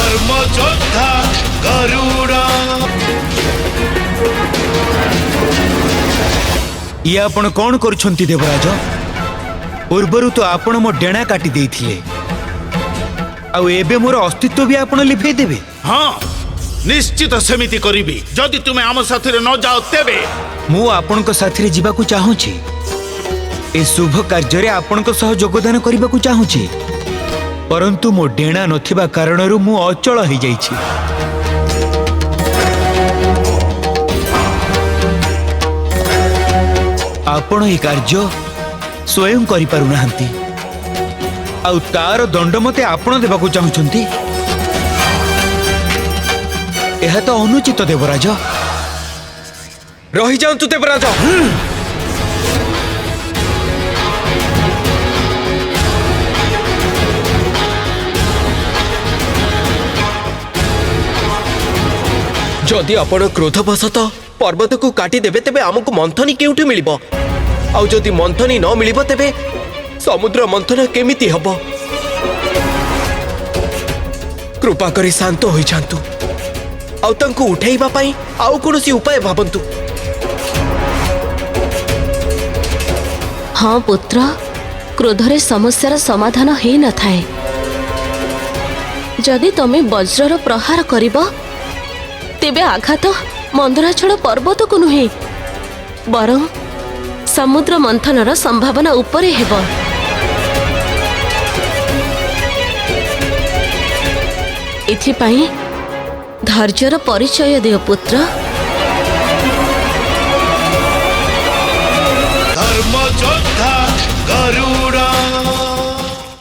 धर्मयोद्धा गरुड़। ये आपण कौन करुछंती देवराज? पूर्वरु तो आपण मो डेणा काटी देइथिले, आउ एबे मोर अस्तित्व भी आपण लिफेई देबे? हाँ निश्चित सेमिति करिबी। जदि तुमे आम साथी रे न जाओ तेबे मु आपणक साथी रे जीवाकू चाहूची। ए शुभ कार्य रे आपणक सह योगदान करिबाकू चाहूची, परंतु मो डेणा नथिबा कारणरु मु अचल होई जाईछि। आपण ए कार्य स्वयं करि पारु नाहंती, आउ तार दंड मते आपण देबाकू चाहुछंती। एहा तो अनुचित देवराज। रही जाऊं तू देवराज। जदि आपण क्रोधवशत पर्वत को काटी देबे तेबे हमकु मंथनी केउठी मिलिबो? आउ जदि मंथनी न मिलिबो तेबे समुद्र मंथन केमिति हबो? कृपा करी शांत होई जांतु, आउ तंकु उठैबा पई आउ कोनोसी उपाय भाबंतु। हाँ पुत्र, क्रोधरे समस्यार समाधान हे न थाए। जदि तमे वज्रर प्रहार करिबो तेबे आघात मंदराचल पर्वत को नुहे, बरं समुद्र मंथनर संभावना उपरे हेबो। एथिपाई धैर्यर परिचय दियो पुत्र। धर्मयोद्धा गरुड़।